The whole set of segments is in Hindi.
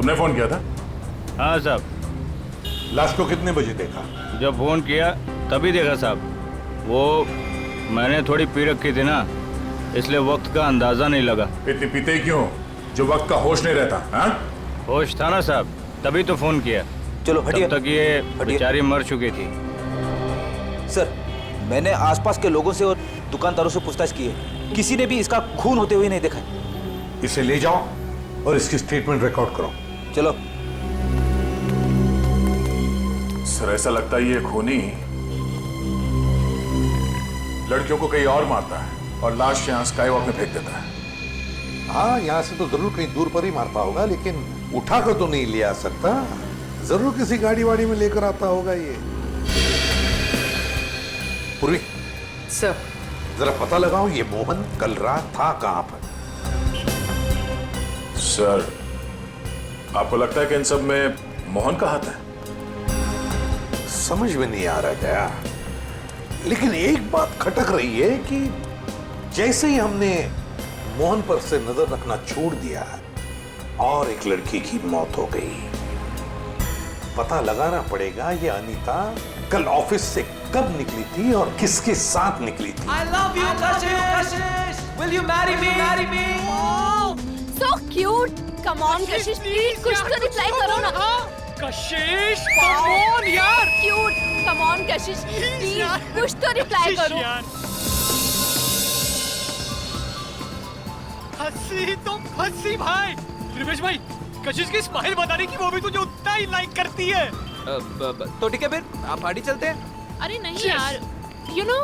तुमने फोन किया था? हाँ साहब। लाश को कितने बजे देखा? जब फोन किया तभी देखा साहब। वो मैंने थोड़ी पी रखी थी ना, इसलिए वक्त का अंदाजा नहीं लगा। इतनी पीते ही क्यों जो वक्त का होश नहीं रहता? हाँ, होश था ना साहब, तभी तो फोन किया। चलो हटिए। तब तक ये बेचारी मर चुकी थी। सर, मैंने आसपास के लोगों से और दुकानदारों से पूछताछ की है, किसी ने भी इसका खून होते हुए नहीं देखा है। इसे ले जाओ और इसकी स्टेटमेंट रिकॉर्ड करो। चलो। सर, ऐसा लगता है ये खूनी लड़कियों को कहीं और मारता है और लाश यहाँ स्काई वॉक में फेंक देता है। हाँ, यहाँ से तो जरूर कहीं दूर पर ही मारता होगा, लेकिन उठाकर तो नहीं ले आ सकता। जरूर किसी गाड़ी वाड़ी में लेकर आता होगा ये। पूर्वी सर, जरा पता लगाओ ये मोहन कल रात था कहां पर। सर, आपको लगता है कि इन सब में मोहन का हाथ है? समझ में नहीं आ रहा गया, लेकिन एक बात खटक रही है कि जैसे ही हमने मोहन पर से नजर रखना छोड़ दिया और एक लड़की की मौत हो गई। पता लगाना पड़ेगा ये अनीता कल ऑफिस से कब निकली थी और किसके साथ निकली थी। I love you, Kashish. Will you marry me? Marry me. Oh, so cute. Come on, Kashish, please कुछ तो रिप्लाई करो ना। कशिश, come on यार। Cute. Come on, Kashish, please कुछ तो रिप्लाई करो। हंसी तो हंसी भाई। रिवेश भाई, कशिश की स्माइल बताने की वो भी तुझे उतना ही लाइक करती है। तो ठीक है फिर, आप पार्टी चलते हैं। अरे नहीं यार, you know,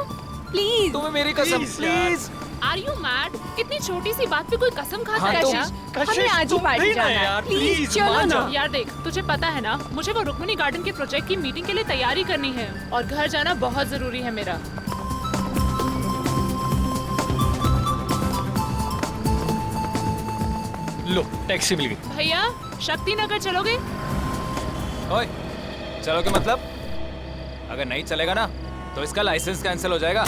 please. तुम्हें मेरी कसम, प्लीज। Are you mad? इतनी छोटी सी बात पे कोई कसम खाता हाँ, है तो- क्या? कशिश, हमें आज ही तुम पार्टी भी ना जाना है। यार, प्लीज please, चलो मान ना। जाओ। यार देख, तुझे पता है ना, मुझे वो रुक्मिणी गार्डन के प्रोजेक्ट की मीटिंग के लिए तैयारी करनी है और घर जाना बहुत जरूरी है मेरा। लो, टैक्सी मिल गई। भैया, शक्ति नगर चलोगे? ओए, चलोगे मतलब? अगर नहीं चलेगा ना तो इसका लाइसेंस कैंसिल हो जाएगा।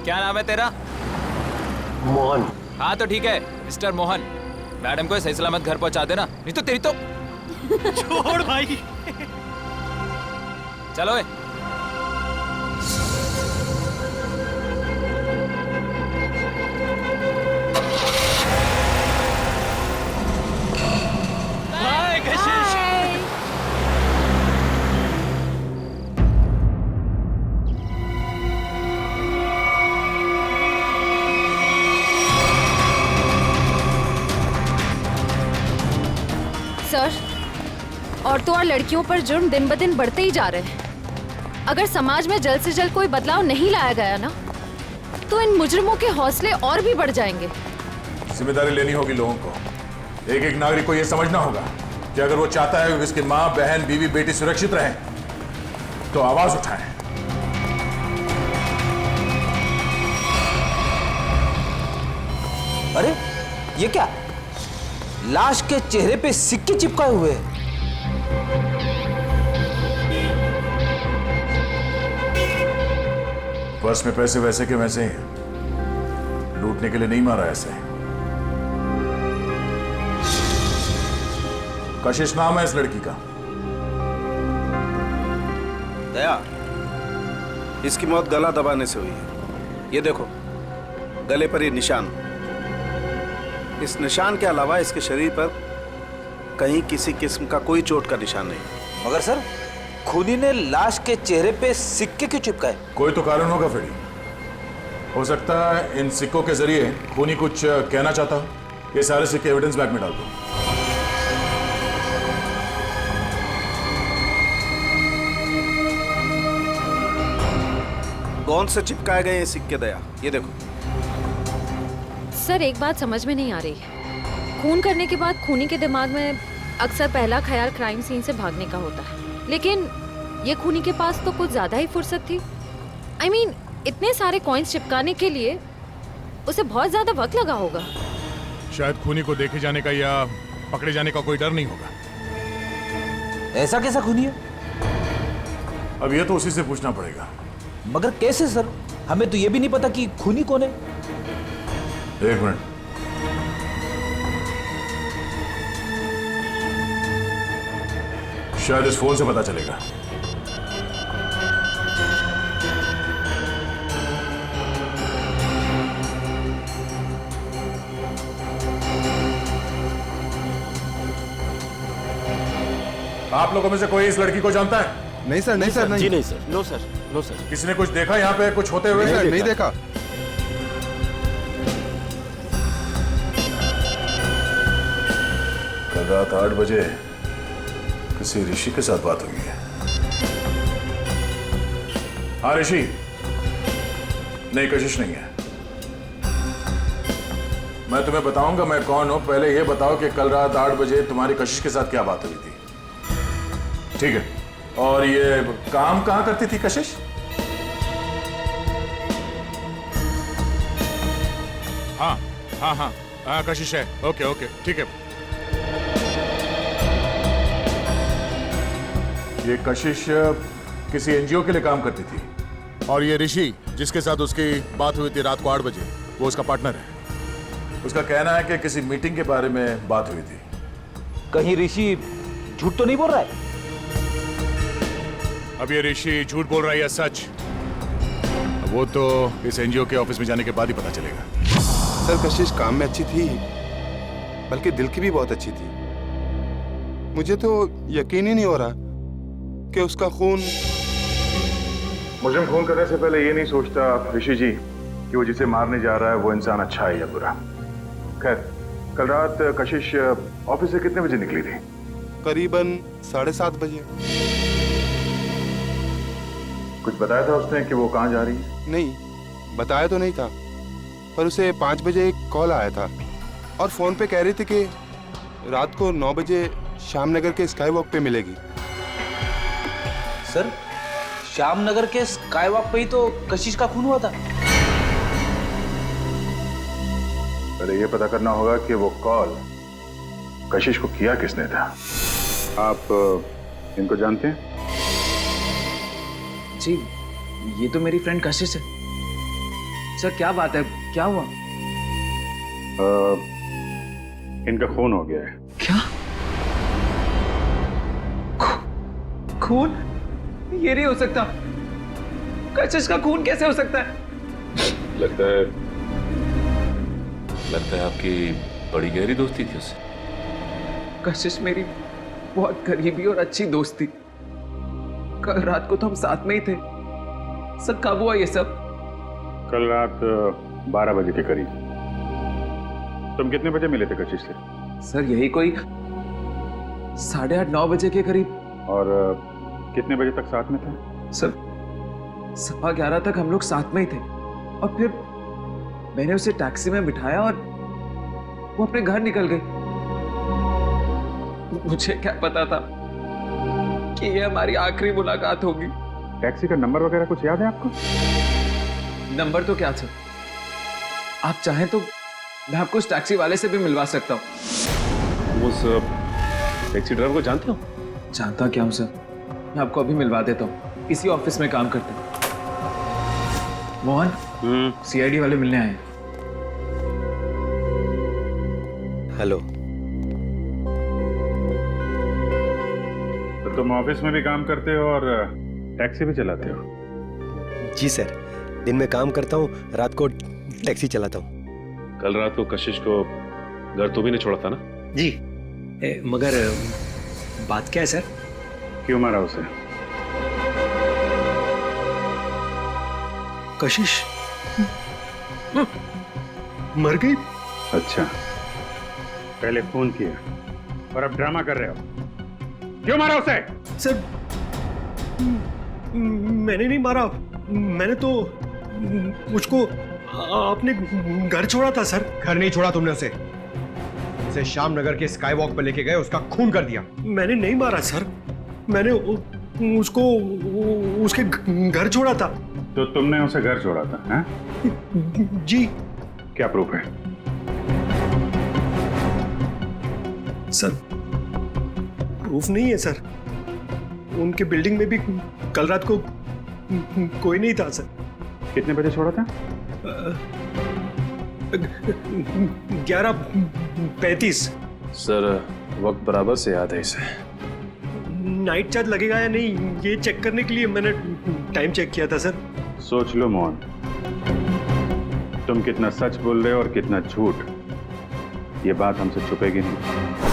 क्या नाम है तेरा? मोहन। हाँ तो ठीक है, मिस्टर मोहन। मैडम को सही सलामत घर पहुंचा देना, नहीं तो तेरी तो। छोड़ भाई। चलो ए। बाय कशिश। सर, औरतों और लड़कियों पर जुर्म दिन ब दिन बढ़ते ही जा रहे हैं। अगर समाज में जल्द से जल्द कोई बदलाव नहीं लाया गया ना, तो इन मुजरिमों के हौसले और भी बढ़ जाएंगे। जिम्मेदारी लेनी होगी लोगों को। एक एक नागरिक को यह समझना होगा कि अगर वो चाहता है कि उसकी माँ, बहन, बीवी, बेटी सुरक्षित रहे तो आवाज उठाएं। अरे ये क्या? लाश के चेहरे पे सिक्के चिपकाए हुए हैं। पर्स में पैसे वैसे के वैसे ही, लूटने के लिए नहीं मारा ऐसे। कशिश नाम है इस लड़की का। दया, इसकी मौत गला दबाने से हुई है। ये देखो, गले पर ये निशान। इस निशान के अलावा इसके शरीर पर कहीं किसी किस्म का कोई चोट का निशान नहीं। मगर सर, खूनी ने लाश के चेहरे पे सिक्के क्यों चिपकाए? कोई तो कारण होगा फिर। हो सकता है इन सिक्कों के जरिए खूनी कुछ कहना चाहता हो। ये सारे सिक्के एविडेंस बैग में डाल दो। कौन से चिपकाए गए ये सिक्के दया? ये देखो। सर, एक बात समझ में नहीं आ रही है। खून करने के बाद खूनी के दिमाग में अक्सर पहला ख्याल क्राइम सीन से भागने का होता है, लेकिन ये खूनी के पास तो कुछ ज्यादा ही फुर्सत थी। I mean, इतने सारे कॉइन्स चिपकाने के लिए उसे बहुत ज्यादा वक्त लगा होगा। शायद खूनी को देखे जाने का या पकड़े जाने का कोई डर नहीं होगा। ऐसा कैसा खूनी है? अब ये तो उसी से पूछना पड़ेगा। मगर कैसे सर? हमें तो ये भी नहीं पता कि खूनी कौन है। एक मिनट। शायद इस फोन से पता चलेगा। आप लोगों में से कोई इस लड़की को जानता है? नहीं सर, नहीं सर, नहीं। जी नहीं sir, no sir, no sir. किसी ने कुछ देखा यहाँ पे कुछ होते हुए? नहीं देखा। कल रात 8 बजे किसी ऋषि के साथ बात हुई है। हाँ ऋषि, नहीं कशिश नहीं है। मैं तुम्हें बताऊंगा मैं कौन हूं, पहले यह बताओ कि कल रात 8 बजे तुम्हारी कशिश के साथ क्या बात हुई थी। ठीक है, और ये काम कहां करती थी कशिश? हाँ हाँ हाँ हाँ कशिश है। ओके ओके ठीक है। ये कशिश किसी एनजीओ के लिए काम करती थी, और ये ऋषि जिसके साथ उसकी बात हुई थी रात को 8 बजे, वो उसका पार्टनर है। उसका कहना है कि किसी मीटिंग के बारे में बात हुई थी। कहीं ऋषि झूठ तो नहीं बोल रहा है? अब ये ऋषि झूठ बोल रहा है या सच, वो तो इस एनजीओ के ऑफिस में जाने के बाद ही पता चलेगा। सर कशिश काम में अच्छी थी, बल्कि दिल की भी बहुत अच्छी थी। मुझे तो यकीन ही नहीं हो रहा कि उसका खून। मुजरिम खून करने से पहले ये नहीं सोचता ऋषि जी कि वो जिसे मारने जा रहा है वो इंसान अच्छा है या बुरा। खैर, कल रात कशिश ऑफिस से कितने बजे निकली थी? करीबन 7:30 बजे। कुछ बताया था उसने कि वो कहाँ जा रही है? नहीं बताया तो नहीं था, पर उसे 5 बजे एक कॉल आया था और फोन पे कह रही थी कि रात को 9 बजे श्यामनगर के स्काई वॉक पे मिलेगी। सर, श्यामनगर के स्काई वॉक पे ही तो कशिश का खून हुआ था। पहले ये पता करना होगा कि वो कॉल कशिश को किया किसने था। आप इनको जानते हैं? जी, ये तो मेरी फ्रेंड कशिश है। सर क्या बात है, क्या हुआ? इनका खून हो गया है। क्या? खून? ये नहीं हो सकता। कशिश का खून कैसे हो सकता है? लगता है आपकी बड़ी गहरी दोस्ती थी उससे। कशिश मेरी बहुत करीबी और अच्छी दोस्त थी। कल रात को तो हम साथ में ही थे। सर कब हुआ ये सब? कल रात 12 बजे के करीब। तुम कितने बजे मिले थे कशिश से? सर यही कोई 8:30-9 बजे के करीब। और कितने बजे तक साथ में थे? सर 11:15 तक हम लोग साथ में ही थे, और फिर मैंने उसे टैक्सी में बिठाया और वो अपने घर निकल गई। मुझे क्या पता था कि ये हमारी आखिरी मुलाकात होगी। टैक्सी का नंबर वगैरह कुछ याद है आपको? नंबर तो क्या सर, आप चाहें तो मैं आपको उस टैक्सी वाले से भी मिलवा सकता हूँ। उस टैक्सी ड्राइवर को जानते हो? जानता क्या हूँ सर, मैं आपको अभी मिलवा देता हूँ। इसी ऑफिस में काम करते हैं। मोहन, सीआईडी वाले मिलने आए हैं। हेलो। तो तुम ऑफिस में भी काम करते हो और टैक्सी भी चलाते हो? जी सर, दिन में काम करता हूँ, रात को टैक्सी चलाता हूँ। कल रात को कशिश को घर तो भी नहीं छोड़ा था ना? जी, मगर बात क्या है सर? क्यों मारा उसे? कशिश मर गई? अच्छा, पहले फोन किया और अब ड्रामा कर रहे हो। क्यों मारा उसे? सर मैंने नहीं मारा, मैंने तो उसको अपने घर छोड़ा था सर। घर नहीं छोड़ा तुमने उसे श्यामनगर के स्काई वॉक पर लेके गए, उसका खून कर दिया। मैंने नहीं मारा सर, मैंने उसको उसके घर छोड़ा था। तो तुमने उसे घर छोड़ा था? हैं? जी। क्या प्रूफ है? सर प्रूफ नहीं है सर, उनके बिल्डिंग में भी कल रात को कोई नहीं था सर। कितने बजे छोड़ा था? 11:35। सर वक्त बराबर से याद है इसे। नाइट चार्ज लगेगा या नहीं ये चेक करने के लिए मैंने टाइम चेक किया था सर। सोच लो मोहन, तुम कितना सच बोल रहे हो और कितना झूठ, ये बात हमसे छुपेगी नहीं।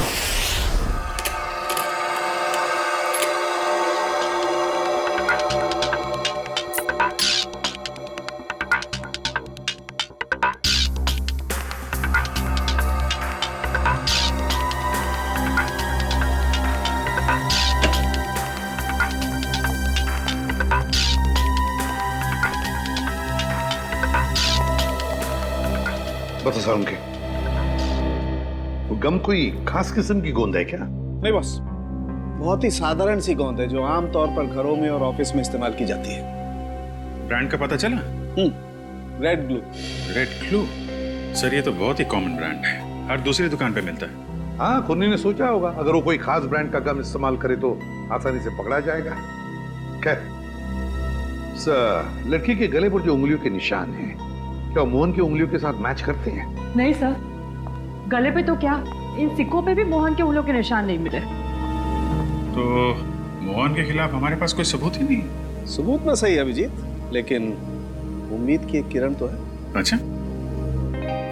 बता सारुण के, वो गम कोई खास किस्म की गोंद है क्या? नहीं बस, बहुत ही साधारण सी गोंद है जो आमतौर पर घरों में और ऑफिस में इस्तेमाल की जाती है। ब्रांड का पता चला? Red glue. Red glue? Sir ये तो बहुत ही कॉमन ब्रांड है, हर दूसरी दुकान पे मिलता है। हाँ, खुन्नी ने सोचा होगा अगर वो कोई खास ब्रांड का गम इस्तेमाल करे तो आसानी से पकड़ा जाएगा। खैर, लड़की के गले पर जो उंगलियों के निशान हैं, क्या मोहन की उंगलियों के साथ मैच करते हैं? नहीं सर, गले पे तो क्या, इन सिक्कों पे भी मोहन के उंगलियों के निशान नहीं मिले। तो मोहन के खिलाफ हमारे पास कोई सबूत ही नहीं। सबूत ना सही अभिजीत, लेकिन उम्मीद की एक किरण तो है। अच्छा,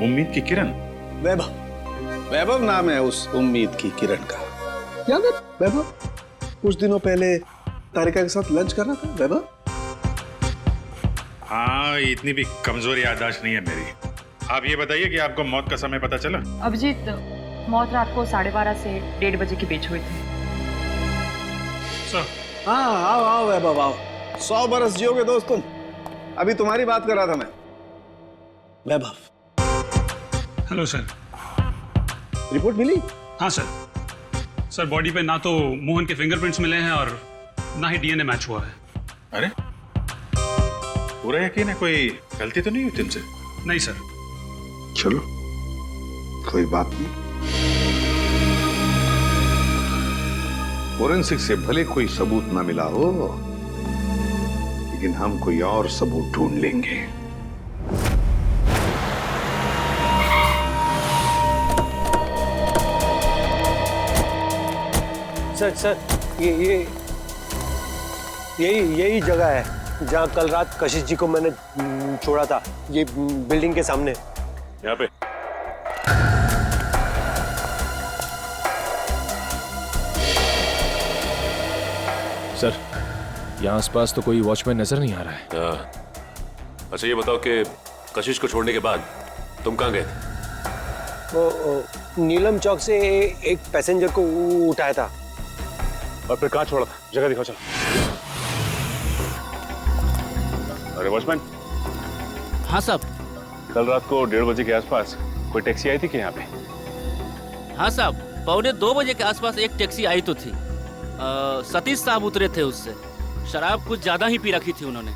उम्मीद की किरण? वैभव, वैभव नाम है उस उम्मीद की किरण का। याद है वैभव? कुछ दिनों पहले तारिका के साथ लंच कर रहा था वैभव। हाँ, इतनी भी कमजोर याददाश्त नहीं है मेरी। आप ये बताइए कि आपको मौत का समय पता चला? अभिजीत, मौत रात को 12:30 से 1:30 बजे के बीच हुई थी। हाँ, आओ आओ वैभव आओ, 100 बरस जियोगे दोस्त तुम। अभी तुम्हारी बात कर रहा था मैं। वैभव। Hello sir. रिपोर्ट मिली? हाँ सर। सर बॉडी पे ना तो मोहन के फिंगरप्रिंट्स मिले हैं और ना ही डीएनए मैच हुआ है। अरे, पूरा यकीन है कोई गलती तो नहीं हुई तुमसे? नहीं सर। चलो, कोई बात नहीं। फोरेंसिक से भले कोई सबूत ना मिला हो, लेकिन हम कोई और सबूत ढूंढ लेंगे। सर यही जगह है जहाँ कल रात कशिश जी को मैंने छोड़ा था, ये बिल्डिंग के सामने। यहाँ पे? सर, यहाँ आसपास तो कोई वॉचमैन नजर नहीं आ रहा है। अच्छा ये बताओ कि कशिश को छोड़ने के बाद तुम कहाँ गए थे? वो नीलम चौक से एक पैसेंजर को उठाया था। और फिर कहाँ छोड़ा था? जगह दिखाओ चलो। अरे वॉचमैन। हाँ साहब। कल रात को 1:30 बजे के आसपास कोई टैक्सी आई थी कि यहाँ पे? हाँ साहब, 1:45 बजे के आसपास एक टैक्सी आई तो थी। सतीश साहब उतरे थे उससे। शराब कुछ ज्यादा ही पी रखी थी उन्होंने।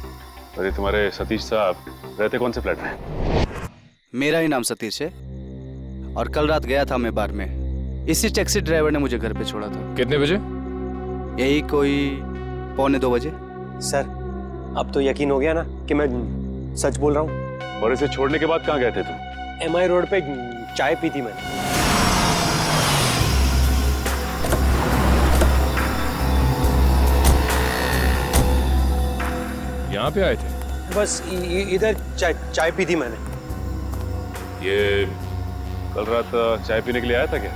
अरे तुम्हारे सतीश साहब रहते कौन से फ्लैट में? मेरा ही नाम सतीश है और कल रात गया था मैं बार में। इसी टैक्सी ड्राइवर ने मुझे घर पे छोड़ा था। कितने बजे? यही कोई 1:45 बजे। सर, अब तो यकीन हो गया ना कि मैं सच बोल रहा हूँ। और इसे छोड़ने के बाद कहाँ गए थे तुम? MI रोड पे चाय पी थी मैंने। यहाँ पे आए थे? बस इधर चाय पी थी मैंने। ये कल रात चाय पीने के लिए आया था क्या?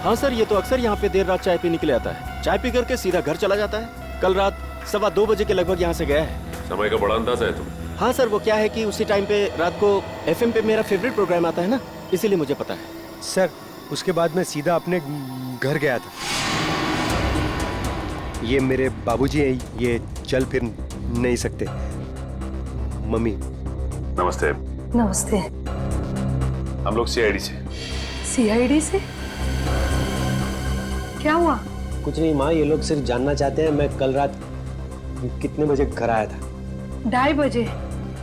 हाँ सर, ये तो अक्सर यहाँ पे देर रात चाय पीने के लिए आता है। चाय पी करके सीधा घर चला जाता है। कल रात 2:15 बजे के लगभग यहाँ से गया है। समय का बड़ा अंदाजा है तुम। हाँ सर, वो क्या है कि उसी टाइम पे रात को FM पे मेरा फेवरेट प्रोग्राम आता है ना, इसीलिए मुझे पता है। सर, उसके बाद मैं सीधा अपने घर गया था। ये मेरे बाबूजी हैं, ये चल फिर नहीं सकते। मम्मी। नमस्ते। नमस्ते। हम लोग CID से। CID से? क्या हुआ? कुछ नहीं माँ, ये लोग सिर्फ जानना चाहते हैं मैं कल रात कितने बजे घर आया था। 2:30 बजे।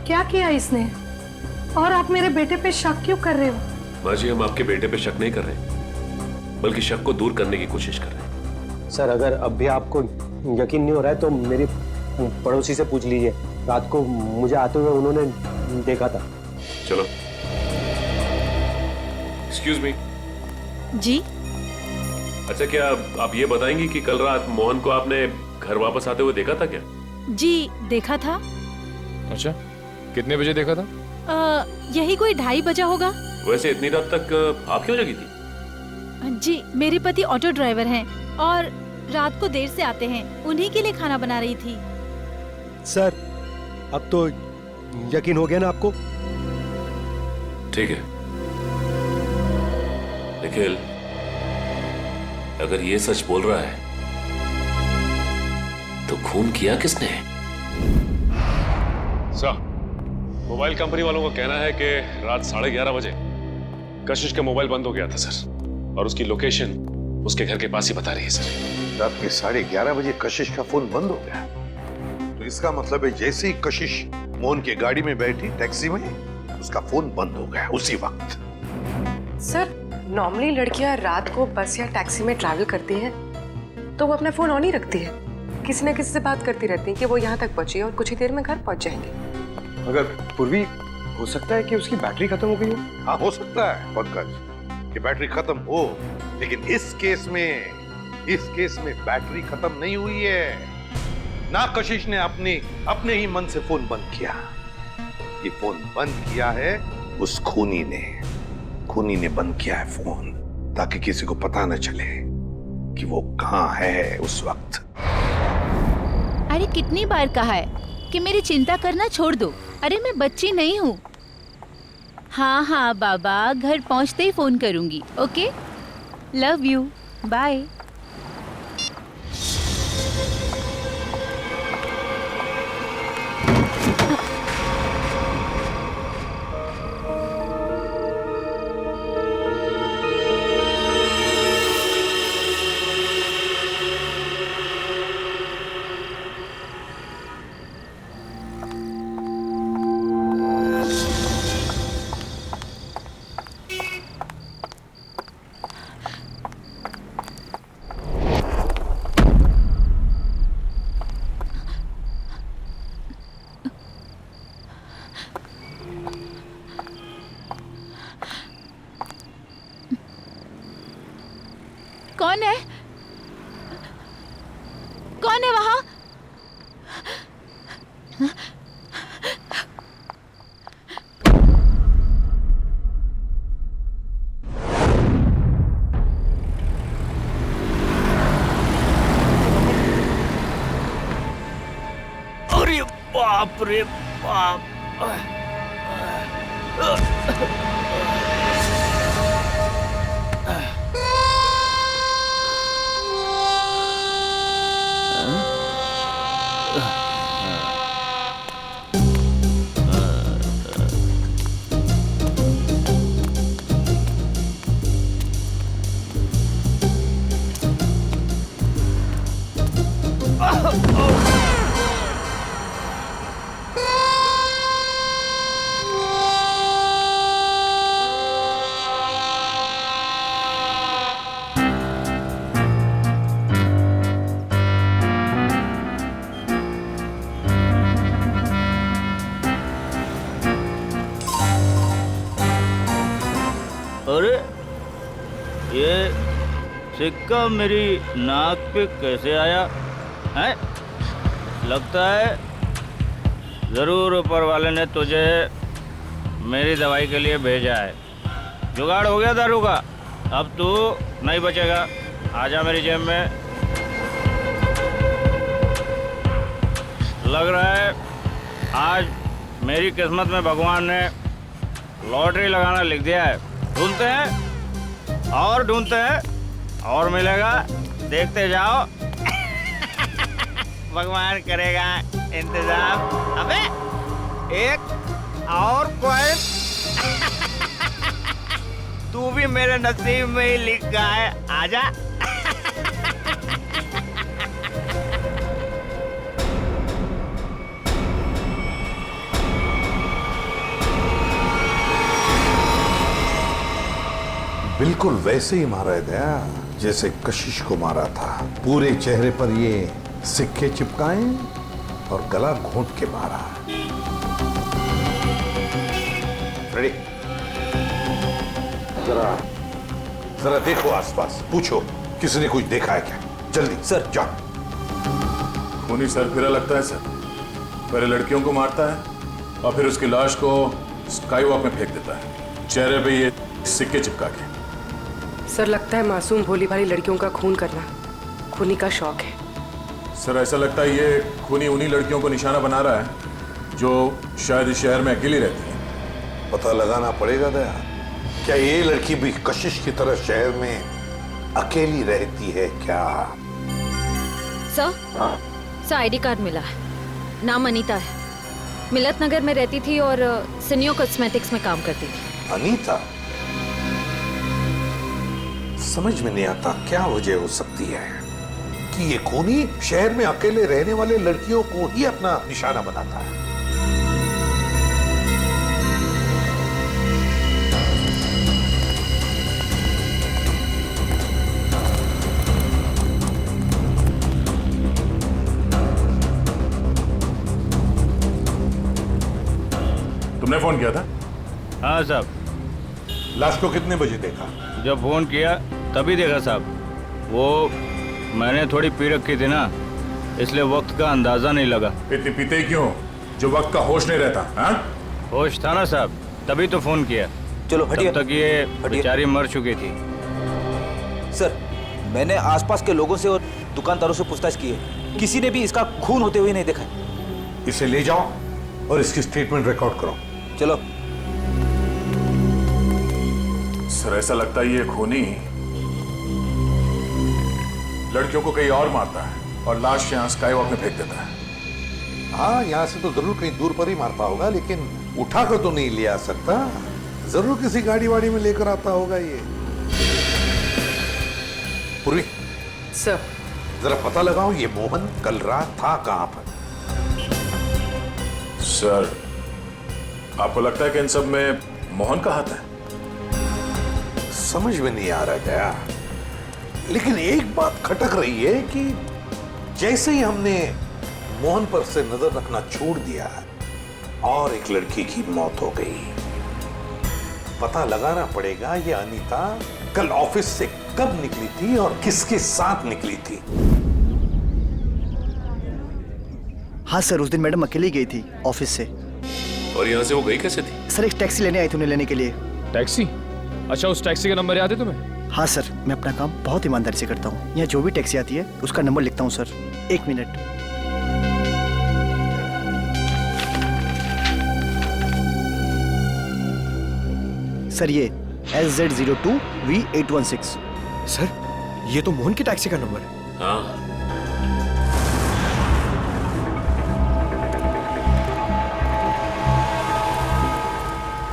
क्या किया इसने? और आप मेरे बेटे पे शक क्यों कर रहे हो? माँ जी, हम आपके बेटे पे शक नहीं कर रहे, बल्कि शक को दूर करने की कोशिश कर रहे हैं। सर, अगर अब भी आपको यकीन नहीं हो रहा है तो मेरी पड़ोसी से पूछ लीजिए। रात को मुझे आते हुए उन्होंने देखा था। चलो। Excuse me. जी? अच्छा, क्या आप ये बताएंगी कि कल रात मोहन को आपने घर वापस आते हुए देखा था क्या? जी देखा था। अच्छा, कितने बजे देखा था? यही कोई 2:30 बजा होगा। वैसे इतनी रात तक आप क्यों जगी थी? जी मेरे पति ऑटो ड्राइवर हैं और रात को देर से आते हैं, उन्हीं के लिए खाना बना रही थी। सर, अब तो यकीन हो गया ना आपको? ठीक है निखिल, अगर ये सच बोल रहा है तो खून किया किसने? सर, मोबाइल कंपनी वालों का कहना है कि रात 11:30 बजे कशिश का मोबाइल बंद हो गया था सर, और उसकी लोकेशन उसके घर के पास ही बता रही है सर। रात के 11:30 बजे कशिश का फोन बंद हो गया, तो इसका मतलब है जैसे ही कशिश मोहन की गाड़ी में बैठी टैक्सी में, उसका फोन बंद हो गया उसी वक्त। सर, नॉर्मली लड़कियां रात को बस या टैक्सी में ट्रैवल करती हैं तो वो अपना फोन ऑन ही रखती है, किसी न किसी से बात करती रहती हैं कि वो यहाँ तक पहुंची और कुछ ही देर में घर पहुंच जाएंगे। मगर पूर्वी, हो सकता है कि उसकी बैटरी खत्म हो गई हो। हाँ, हो सकता है पंकज कि बैटरी खत्म हो, लेकिन इस केस में बैटरी खत्म नहीं हुई है। ना कशिश ने अपने ही मन से फोन बंद किया, ये फोन बंद किया है उस खूनी ने बंद किया है फोन, ताकि किसी को पता न चले कि वो कहां है उस वक्त। अरे कितनी बार कहा है कि मेरी चिंता करना छोड़ दो। अरे मैं बच्ची नहीं हूँ। हाँ हाँ बाबा, घर पहुँचते ही फोन करूंगी। Okay, love you, bye. कौन है? कौन है वहां? अरे बाप रे बाप। अरे ये सिक्का मेरी नाक पे कैसे आया है? लगता है जरूर ऊपर वाले ने तुझे मेरी दवाई के लिए भेजा है। जुगाड़ हो गया दारू का, अब तू नहीं बचेगा। आजा मेरी जेब में। लग रहा है आज मेरी किस्मत में भगवान ने लॉटरी लगाना लिख दिया है। ढूंढते हैं और ढूंढते हैं और मिलेगा, देखते जाओ। भगवान करेगा इंतजाम। अबे एक और कॉइन तू भी मेरे नसीब में ही लिखा है। आजा। बिल्कुल वैसे ही मारा है दया, जैसे कशिश को मारा था। पूरे चेहरे पर ये सिक्के चिपकाए और गला घोंट के मारा। रेडी? जरा देखो आसपास, पूछो किसी ने कुछ देखा है क्या? जल्दी सर। जाओ। खूनी सरफिरा लगता है सर। पहले लड़कियों को मारता है और फिर उसकी लाश को स्काई वॉक में फेंक देता है, चेहरे पे ये सिक्के चिपका के। सर लगता है मासूम भोली भाली लड़कियों का खून करना खूनी का शौक है। सर ऐसा लगता है ये खूनी उन्हीं लड़कियों को निशाना बना रहा है जो शायद इस शहर में अकेली रहती है। पता लगाना पड़ेगा दया, क्या ये लड़की भी कशिश की तरह शहर में अकेली रहती है क्या? सर आईडी कार्ड मिला है, नाम अनीता है, मिलत नगर में रहती थी और सिनियो कॉस्मेटिक्स में काम करती थी। अनीता? समझ में नहीं आता क्या वजह हो सकती है कि ये खूनी शहर में अकेले रहने वाले लड़कियों को ही अपना निशाना बनाता है। तुमने फोन किया था? हाँ साहब। लाश को कितने बजे देखा? जब फोन किया तभी देखा साहब। वो मैंने थोड़ी पी रखी थी ना, इसलिए वक्त का अंदाजा नहीं लगा। इतनी पीते ही क्यों जो वक्त का होश नहीं रहता? हाँ? होश था ना साहब, तभी तो फोन किया। चलो हटिए। तब तक ये बेचारी मर चुकी थी। सर मैंने आसपास के लोगों से और दुकानदारों से पूछताछ की है, किसी ने भी इसका खून होते हुए नहीं देखा। इसे ले जाओ और इसकी स्टेटमेंट रिकॉर्ड करो। चलो। सर ऐसा लगता है ये खूनी लड़कियों को कहीं और मारता है और लाश यहाँ स्काई वॉक में फेंक देता है। हाँ, यहाँ से तो जरूर कहीं दूर पर ही मारता होगा, लेकिन उठाकर तो नहीं ले आ सकता। जरूर किसी गाड़ी वाड़ी में लेकर आता होगा ये। पूर्वी सर, जरा पता लगाओ ये मोहन कल रात था कहां पर? सर आपको लगता है कि इन सब में मोहन का हाथ है? समझ में नहीं आ रहा गया, लेकिन एक बात खटक रही है कि जैसे ही हमने मोहन पर से नजर रखना छोड़ दिया और एक लड़की की मौत हो गई। पता लगाना पड़ेगा ये अनीता कल ऑफिस से कब निकली थी और किसके साथ निकली थी। हाँ सर, उस दिन मैडम अकेली गई थी ऑफिस से। और यहाँ से वो गई कैसे थी? सर एक टैक्सी लेने आई थी उन्हें लेने के लिए। टैक्सी? अच्छा, उस टैक्सी का नंबर याद है तुम्हें? हाँ सर, मैं अपना काम बहुत ईमानदारी से करता हूँ। यहाँ जो भी टैक्सी आती है उसका नंबर लिखता हूँ सर। 1 मिनट। सर ये SZ02V816। सर ये तो मोहन की टैक्सी का नंबर है। हाँ।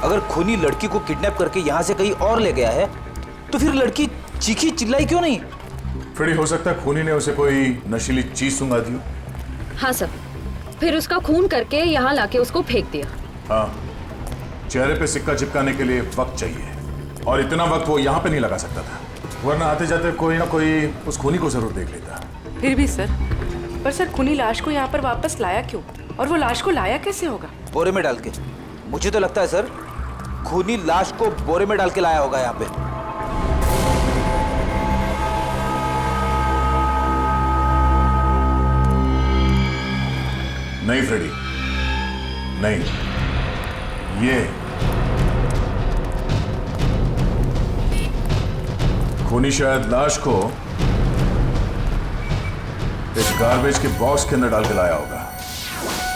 अगर खूनी लड़की को किडनैप करके यहाँ से कहीं और ले गया है तो फिर लड़की चीखी चिल्लाई क्यों नहीं? फिर हो सकता है खूनी ने उसे कोई नशीली चीज सुंघा दी हो। हाँ सर, फिर उसका खून करके यहाँ लाके उसको फेंक दिया। हाँ, चेहरे पे सिक्का चिपकाने के लिए वक्त चाहिए और इतना वक्त वो यहाँ पे नहीं लगा सकता था, वरना आते जाते कोई ना कोई उस खूनी को जरूर देख लेता। फिर भी सर, पर सर खूनी लाश को यहाँ पर वापस लाया क्यों? और वो लाश को लाया कैसे होगा? बोरे में डाल के। मुझे तो लगता है सर खूनी लाश को बोरे में डाल के लाया होगा यहाँ पे। नहीं फ्रेडी, नहीं, ये खूनी शायद लाश को एक गार्बेज के बॉक्स के अंदर डाल के लाया होगा,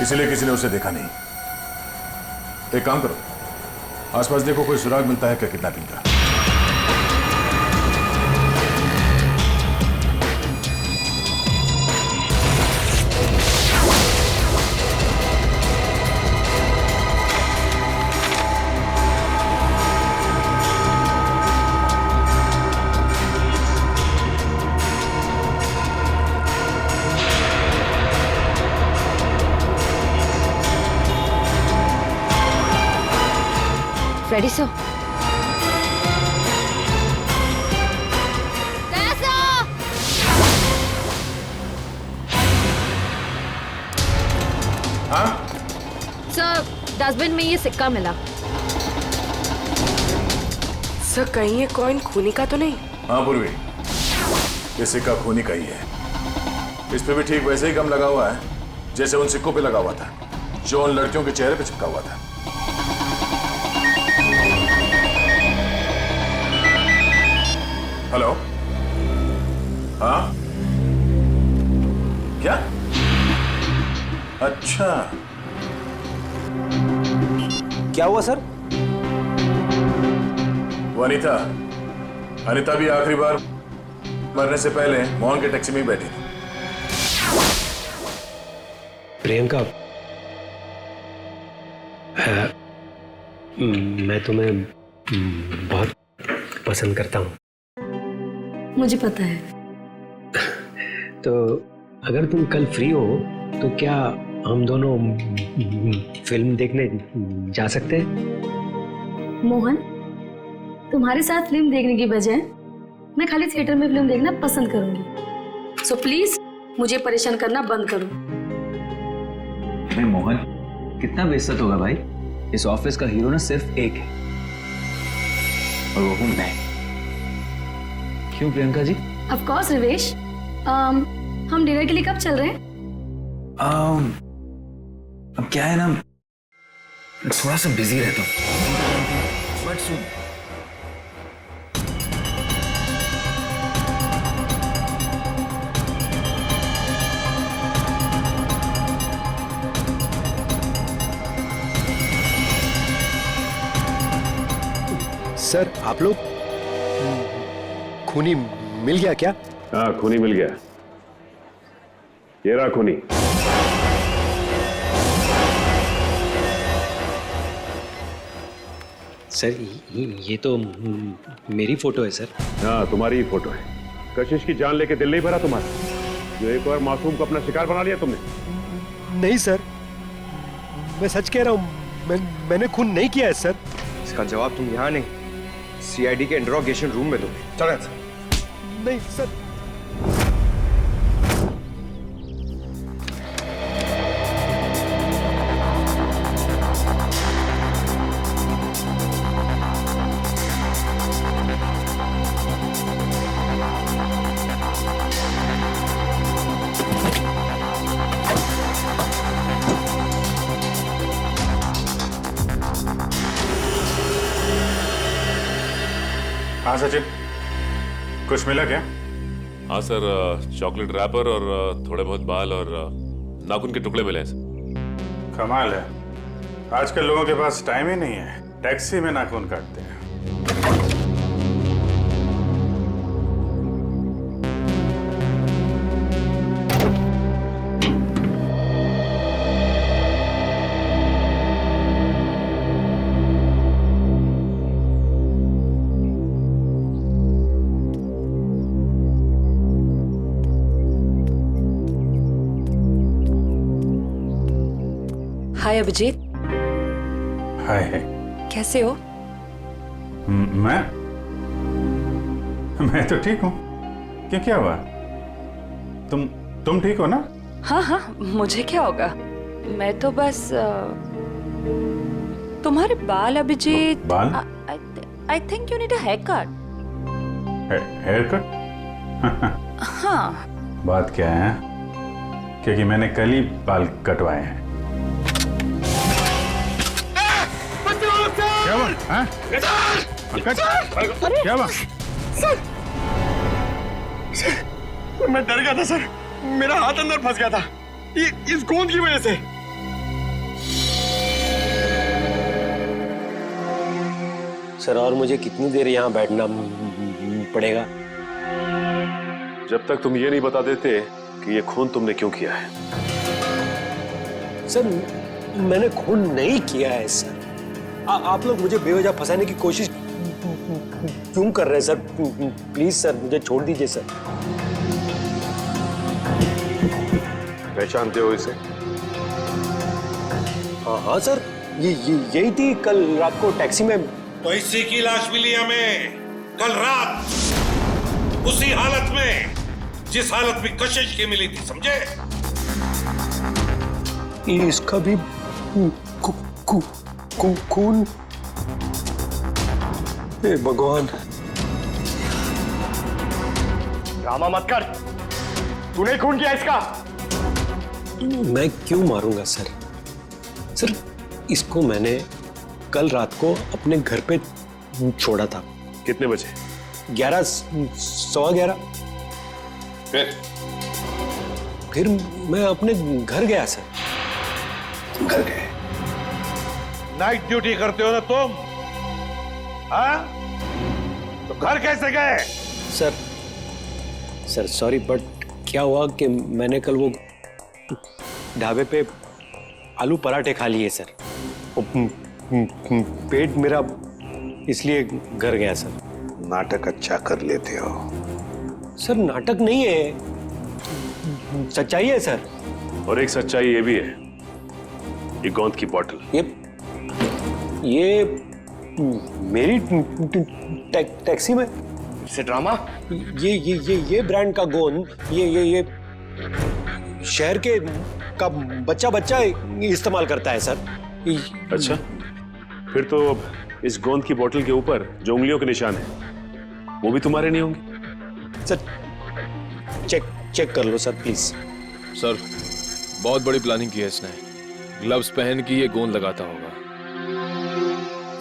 इसलिए किसी ने उसे देखा नहीं। एक काम करो, आसपास देखो कोई सुराग मिलता है क्या किडनैपिंग का। फ्रेडी सर, हाँ? सर डस्टबिन में ये सिक्का मिला। सर कहीं ये कॉइन खूनी का तो नहीं? हाँ पूर्वी, ये सिक्का खूनी का ही है। इस पे भी ठीक वैसे ही गम लगा हुआ है जैसे उन सिक्कों पे लगा हुआ था जो उन लड़कियों के चेहरे पे चिपका हुआ था। हेलो, हाँ क्या? अच्छा, क्या हुआ सर? वो अनिता भी आखिरी बार मरने से पहले मोहन के टैक्सी में ही बैठी थी। प्रियंका, मैं तुम्हें बहुत पसंद करता हूँ। मुझे पता है। तो अगर तुम कल फ्री हो तो क्या हम दोनों फिल्म देखने जा सकते हैं? मोहन, तुम्हारे साथ फिल्म देखने की बजाय मैं खाली थिएटर में फिल्म देखना पसंद करूंगी। सो प्लीज मुझे परेशान करना बंद करो। भाई मोहन, कितना बेइज्जत होगा भाई। इस ऑफिस का हीरो ना सिर्फ एक है और वो हूं मैं। क्यों प्रियंका जी? Of course Rivesh. हम डिनर के लिए कब चल रहे हैं? अब क्या है ना, थोड़ा सा बिजी रहता हूँ। बट सुन, सर आप लोग, खूनी मिल गया क्या? हाँ, खूनी मिल गया। ये रहा खूनी। सर ये तो मेरी फोटो है सर। हाँ, तुम्हारी ही फोटो है। कशिश की जान लेके दिल नहीं भरा तुम्हारा, जो एक और मासूम को अपना शिकार बना लिया तुमने? नहीं सर, मैं सच कह रहा हूँ, मैंने खून नहीं किया है सर। इसका जवाब तुम यहाँ नहीं, सीआईडी के इंट्रोगेशन रूम में दो। चलो सर। नहीं सर। हाँ सचिन, कुछ मिला क्या? हाँ सर, चॉकलेट रैपर और थोड़े बहुत बाल और नाखून के टुकड़े मिले हैं सर। कमाल है, आजकल लोगों के पास टाइम ही नहीं है, टैक्सी में नाखून काटते हैं। हाय अभिजीत। हाय। कैसे हो? मैं तो ठीक हूँ। क्या हुआ? तुम ठीक हो ना? हाँ हाँ, मुझे क्या होगा, मैं तो बस तुम्हारे बाल अभिजीत। बाल? I think you need a haircut. Haircut? हाँ। बात क्या है? क्योंकि मैंने कल ही बाल कटवाए हैं। क्या बात? हाँ? क्या बात? सर, मैं डर गया था सर, मेरा हाथ अंदर फंस गया था इस गोंद की वजह से। सर, और मुझे कितनी देर यहाँ बैठना पड़ेगा? जब तक तुम ये नहीं बता देते कि ये खून तुमने क्यों किया है। सर, मैंने खून नहीं किया है सर। आप लोग मुझे बेवजह फंसाने की कोशिश क्यों कर रहे हैं सर? प्लीज सर, मुझे छोड़ दीजिए सर। पहचानते हो इसे? हाँ सर, यही थी कल रात को टैक्सी में। तो इसी की लाश मिली हमें कल रात, उसी हालत में जिस हालत में कशिश की मिली थी, समझे? इसका भी खून? हे भगवान। ड्रामा मत कर। तूने खून किया इसका। मैं क्यों मारूंगा सर? सर, इसको मैंने कल रात को अपने घर पे छोड़ा था। कितने बजे? 11, सवा 11। फिर मैं अपने घर गया सर। घर गए? नाइट ड्यूटी करते हो ना तुम? हाँ? तो घर कैसे गए? सर सॉरी, बट क्या हुआ कि मैंने कल वो ढाबे पे आलू पराठे खा लिए सर। पेट मेरा इसलिए घर गया सर। नाटक अच्छा कर लेते हो। सर नाटक नहीं है, सच्चाई है सर। और एक सच्चाई ये भी है, ये गोंद की बोतल, ये मेरी टैक्सी में से ड्रामा। ये ब्रांड का गोंद ये शहर के का बच्चा इस्तेमाल करता है सर। अच्छा, फिर तो अब इस गोंद की बोतल के ऊपर जो उंगलियों के निशान है वो भी तुम्हारे नहीं होंगे? सर चेक कर लो सर प्लीज। सर, बहुत बड़ी प्लानिंग की है इसने। ग्लव्स पहन के ये गोंद लगाता होगा।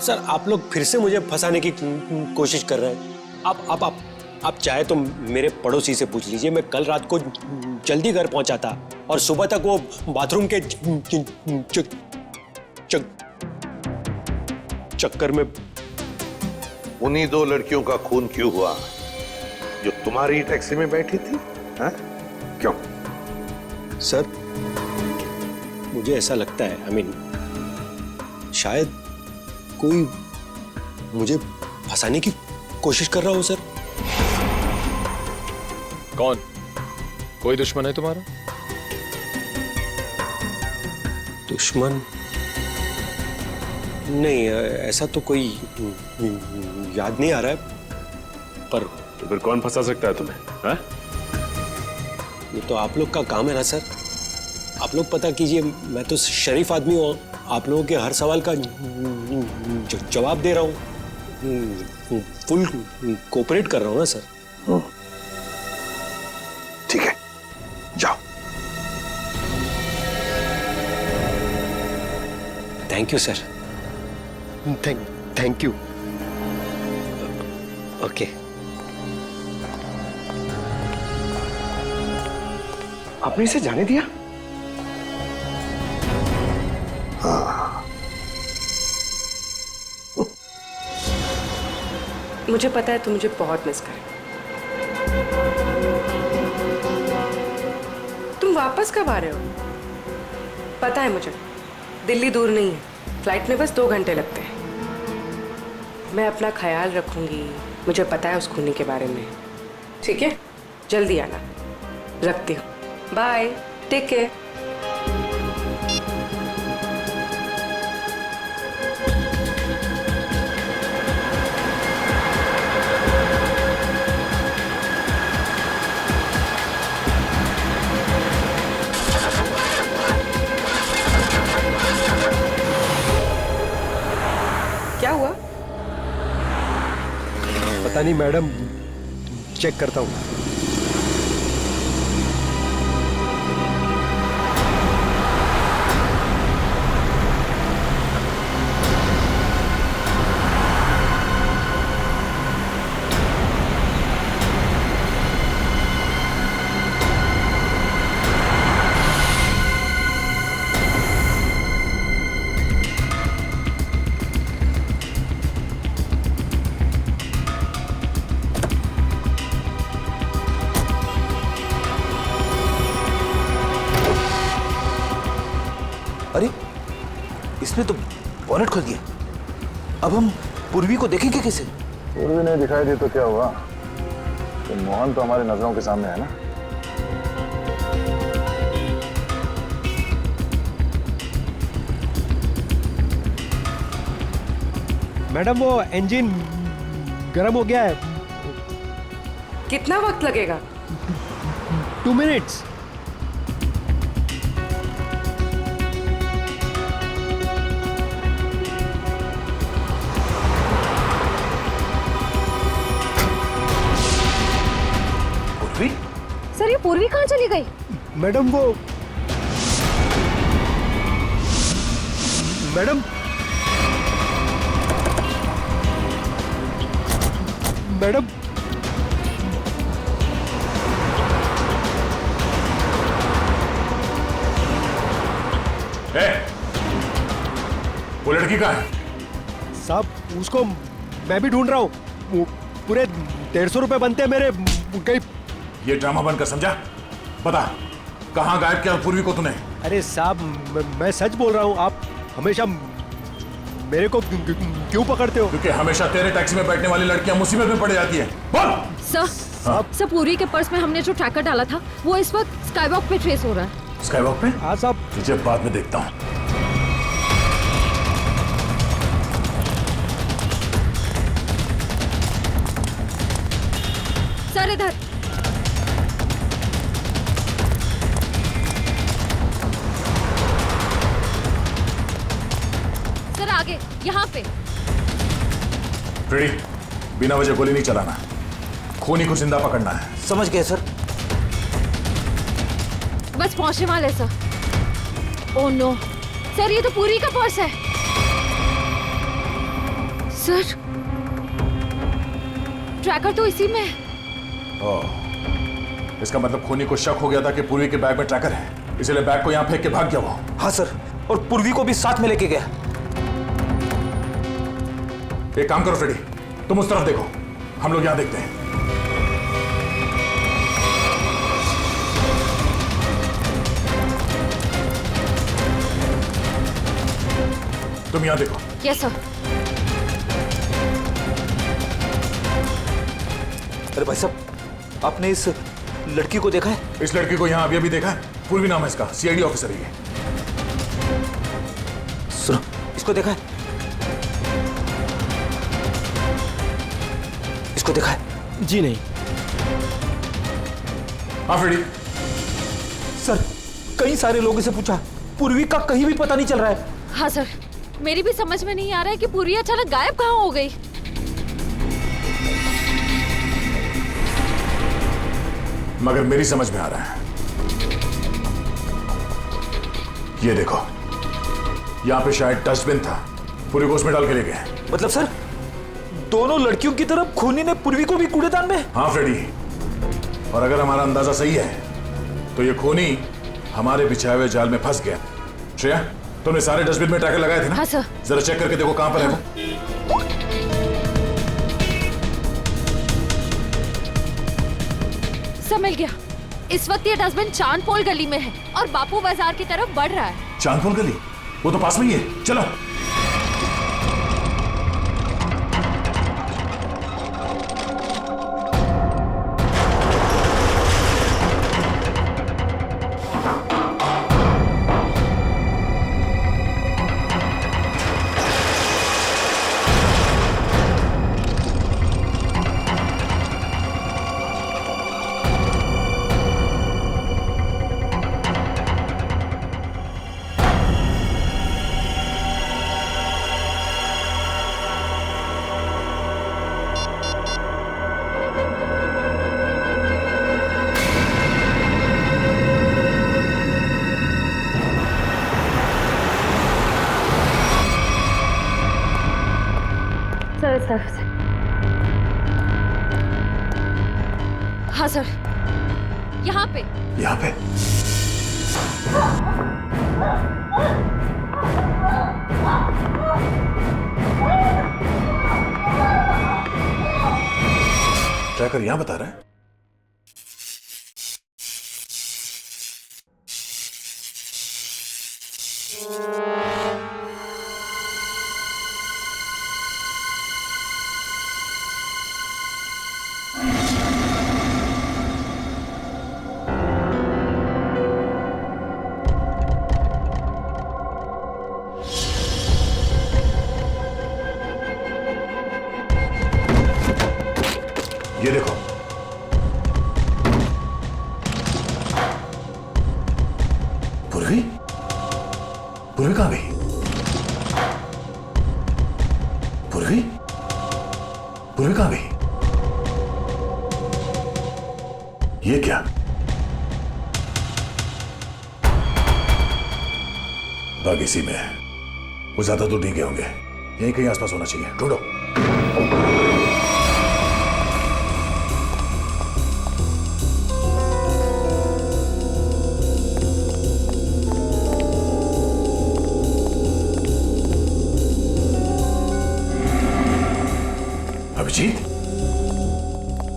सर आप लोग फिर से मुझे फंसाने की कोशिश कर रहे हैं। आप चाहे तो मेरे पड़ोसी से पूछ लीजिए। मैं कल रात को जल्दी घर पहुंचा था और सुबह तक वो बाथरूम के चक्कर में। उन्हीं दो लड़कियों का खून क्यों हुआ जो तुम्हारी टैक्सी में बैठी थी? हाँ? क्यों? सर मुझे ऐसा लगता है, शायद कोई मुझे फंसाने की कोशिश कर रहा हो सर। कौन? कोई दुश्मन है तुम्हारा? दुश्मन नहीं, ऐसा तो कोई याद नहीं आ रहा है। पर तो फिर कौन फंसा सकता है तुम्हें? हाँ? ये तो आप लोग का काम है ना सर। आप लोग पता कीजिए, मैं तो शरीफ आदमी हूँ। आप लोगों के हर सवाल का जवाब दे रहा हूँ। फुल कोऑपरेट कर रहा हूँ ना सर। ठीक है, जाओ। Thank you sir. Thank you. Okay. आपने इसे जाने दिया? हाँ। मुझे पता है तुम मुझे बहुत मिस करे। तुम वापस कब आ रहे हो? पता है मुझे, दिल्ली दूर नहीं है। फ्लाइट में बस 2 घंटे लगते हैं। मैं अपना ख्याल रखूंगी। मुझे पता है उस खूनी के बारे में। ठीक है, जल्दी आना। रखती हूँ। Bye, take care. क्या हुआ? पता नहीं मैडम, चेक करता हूँ। अरे, इसने तो बॉनेट खोल दिया। अब हम पूर्वी को देखेंगे कैसे? पूर्वी नहीं दिखाई दी तो क्या हुआ? तो मोहन तो हमारी नजरों के सामने है ना। मैडम, वो इंजन गर्म हो गया है। कितना वक्त लगेगा? 2 मिनट्स। पृथ्वी? सर ये पूर्वी कहाँ चली गई? मैडम वो मैडम मैडम वो लड़की कहाँ है? साहब उसको मैं भी ढूंढ रहा हूँ। पूरे 150 रुपए बनते हैं मेरे। कहीं ये ड्रामा बंद कर, समझा? बता कहाँ गायब किया पूर्वी को तूने? अरे साहब मैं सच बोल रहा हूँ। आप हमेशा मेरे को क्यों पकड़ते हो? क्योंकि हमेशा तेरे टैक्सी में बैठने वाली लड़कियां मुसीबत में पड़ जाती हैं। बोल। सर पूर्वी के पर्स में हमने जो ट्रैकर डाला था वो इस वक्त स्काईवॉक पे ट्रेस हो रहा है। स्काईवॉक पे? हाँ साहब। तुझे बाद में देखता हूँ। सर इधर। सर आगे यहाँ पे। रेडी? बिना वजह गोली नहीं चलाना, खूनी को जिंदा पकड़ना है। समझ गए सर। बस पहुंचने वाले सर। ओह नो सर, ये तो पूरी का पर्स है। सर ट्रैकर तो इसी में है। इसका मतलब खूनी को शक हो गया था कि पूर्वी के बैग में ट्रैकर है, इसलिए बैग को यहाँ फेंक के भाग गया वो। हाँ सर, और पूर्वी को भी साथ में लेके गया। एक काम करो फ्रेडी, तुम उस तरफ देखो, हम लोग यहाँ देखते हैं। तुम यहाँ देखो। Yes sir. अरे भाई साहब, आपने इस लड़की को देखा है? इस लड़की को यहाँ अभी देखा है। पूर्वी नाम है इसका, सीआईडी ऑफिसर है ये। सुनो, इसको देखा है? इसको देखा है? जी नहीं। हाँ फ्रेडी। सर कई सारे लोगों से पूछा, पूर्वी का कहीं भी पता नहीं चल रहा है। हाँ सर, मेरी भी समझ में नहीं आ रहा है कि पूर्वी अचानक गायब कहाँ हो गई। मगर मेरी समझ में आ रहा है। ये देखो, यहाँ पे शायद डस्टबिन था, पूर्वी को उसमें डाल के ले गए। मतलब सर दोनों लड़कियों की तरफ खूनी ने पूर्वी को भी कूड़ेदान में? हाँ फ्रेडी, और अगर हमारा अंदाजा सही है तो ये खूनी हमारे बिछाए हुए जाल में फंस गया। श्रेया, तुमने सारे डस्टबिन में ट्रैकर लगाए थे ना? हाँ सर। जरा चेक करके देखो कहां पर है वो। सब मिल गया। इस वक्त ये डस्टबिन चांदपोल गली में है और बापू बाजार की तरफ बढ़ रहा है। चांदपोल गली? वो तो पास में ही है, चलो। हाँ सर, यहाँ पे। यहाँ पे? ट्रैकर यहाँ बता रहा है। ये देखो, पूर्वी? पूर्वी कहाँ गई? पूर्वी? पूर्वी कहाँ गई? ये क्या? बाग इसी में है। वो ज्यादा दूर नहीं गए होंगे, यहीं कहीं आसपास होना चाहिए। ढूंढो। अभिजीत,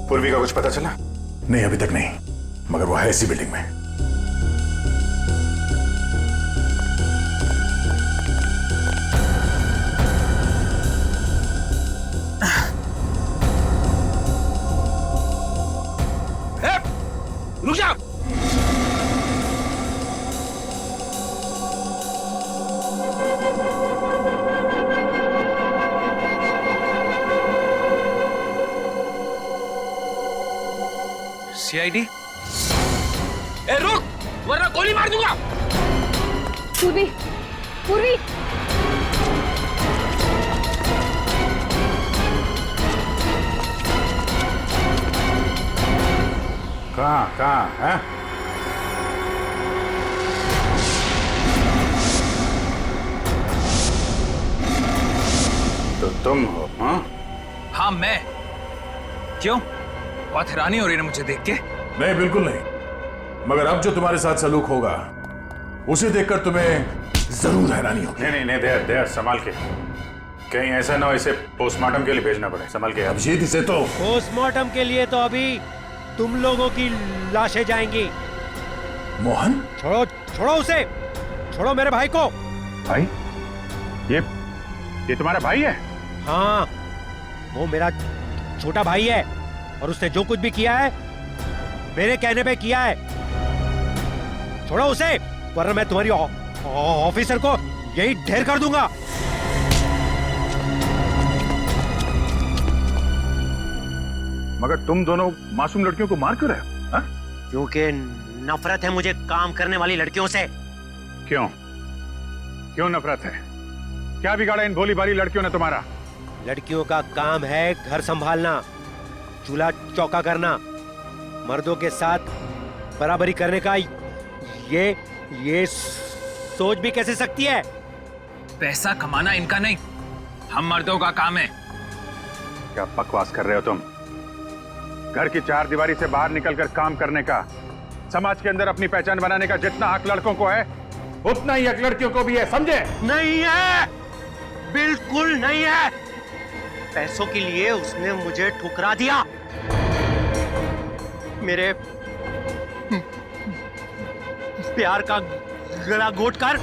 पूर्वी का कुछ पता चला? नहीं, अभी तक नहीं, मगर वो है इसी बिल्डिंग में। रुक जा। सीआईडी, ए रुक, वरना गोली मार दूंगा। पूर्वी, पूर्वी। कहाँ है? तो तुम हो? हाँ मैं। क्यों, बहुत हैरानी हो रही है मुझे देख के? नहीं, बिल्कुल नहीं, मगर अब जो तुम्हारे साथ सलूक होगा उसे देखकर तुम्हें जरूर हैरानी होगी। नहीं, दया संभाल के, कहीं ऐसा ना हो इसे पोस्टमार्टम के लिए भेजना पड़े। संभाल के। अभिजीत, इसे तो पोस्टमार्टम के लिए तो अभी तुम लोगों की लाशें जाएंगी। मोहन, छोड़ो उसे, छोड़ो मेरे भाई को। भाई? ये तुम्हारा भाई है? हाँ, वो मेरा छोटा भाई है और उसने जो कुछ भी किया है मेरे कहने पे किया है। छोड़ो उसे, वरना मैं तुम्हारी ऑफिसर को यही ढेर कर दूंगा। मगर तुम दोनों मासूम लड़कियों को मार क्यों रहे हो? क्योंकि नफरत है मुझे काम करने वाली लड़कियों से। क्यों नफरत है? क्या बिगाड़ा इन भोली भाली लड़कियों ने तुम्हारा? लड़कियों का काम है घर संभालना, चूल्हा चौका करना, मर्दों के साथ बराबरी करने का। ये सोच भी कैसे सकती है? पैसा कमाना इनका नहीं, हम मर्दों का काम है। क्या बकवास कर रहे हो तुम? घर की चार दीवारी से बाहर निकलकर काम करने का, समाज के अंदर अपनी पहचान बनाने का जितना हक लड़कों को है उतना ही हक लड़कियों को भी है, समझे? नहीं है, बिल्कुल नहीं है। पैसों के लिए उसने मुझे ठुकरा दिया। मेरे प्यार का गला घोट कर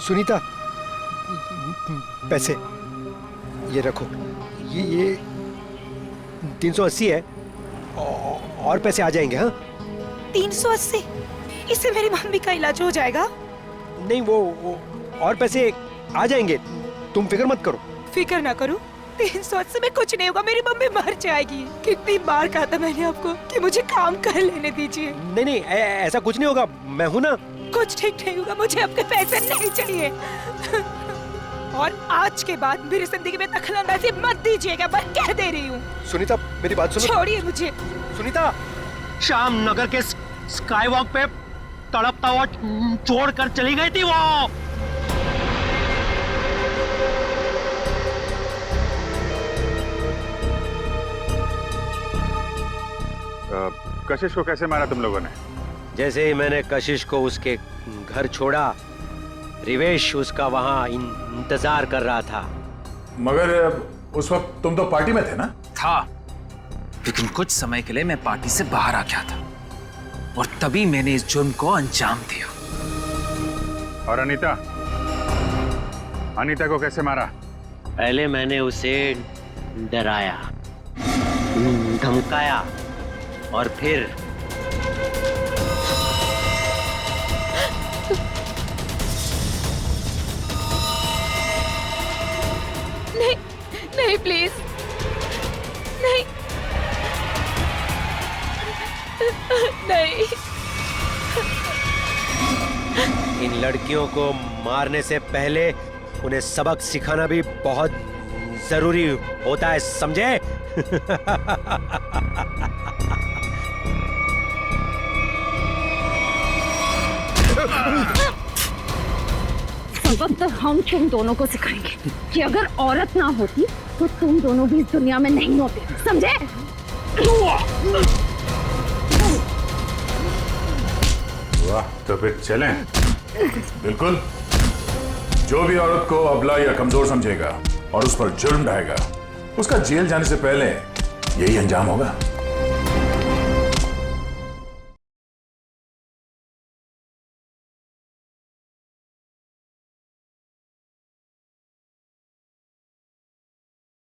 सुनीता, पैसे ये रखो। ये 380 है और पैसे आ जाएंगे। हाँ, 380? इससे मेरी मम्मी का इलाज हो जाएगा? नहीं, वो और पैसे आ जाएंगे, तुम फिक्र मत करो। फिक्र ना करूं? 380 में कुछ नहीं होगा, मेरी मम्मी मर जाएगी। कितनी बार कहा था मैंने आपको कि मुझे काम कर लेने दीजिए। नहीं, ऐसा कुछ नहीं होगा, मैं हूं ना। कुछ ठीक नहीं होगा, मुझे आपके पैसे नहीं चाहिए। और आज के बाद मेरी जिंदगी में दखलंदाजी मत दीजिएगा, मैं कह दे रही हूँ। सुनीता, मेरी बात सुनो। छोड़िए मुझे। सुनीता, शाम नगर के स्काई वॉक पे तड़पता हुआ छोड़कर चली गई थी वो। कशिश को कैसे मारा तुम लोगों ने? जैसे ही मैंने कशिश को उसके घर छोड़ा, रिवेश उसका वहां इंतजार कर रहा था। मगर उस वक्त तुम तो पार्टी में थे ना? था, लेकिन कुछ समय के लिए मैं पार्टी से बाहर आ गया था और तभी मैंने इस जुर्म को अंजाम दिया। और अनीता को कैसे मारा? पहले मैंने उसे डराया, धमकाया और फिर नहीं प्लीज, नहीं नहीं। इन लड़कियों को मारने से पहले उन्हें सबक सिखाना भी बहुत जरूरी होता है, समझे? सबक तो हम तुम दोनों को सिखाएंगे कि अगर औरत ना होती तो तुम दोनों भी इस दुनिया में नहीं होते, समझे? वाह, तो फिर चलें। बिल्कुल। जो भी औरत को अबला या कमजोर समझेगा और उस पर जुर्म ढाएगा, उसका जेल जाने से पहले यही अंजाम होगा।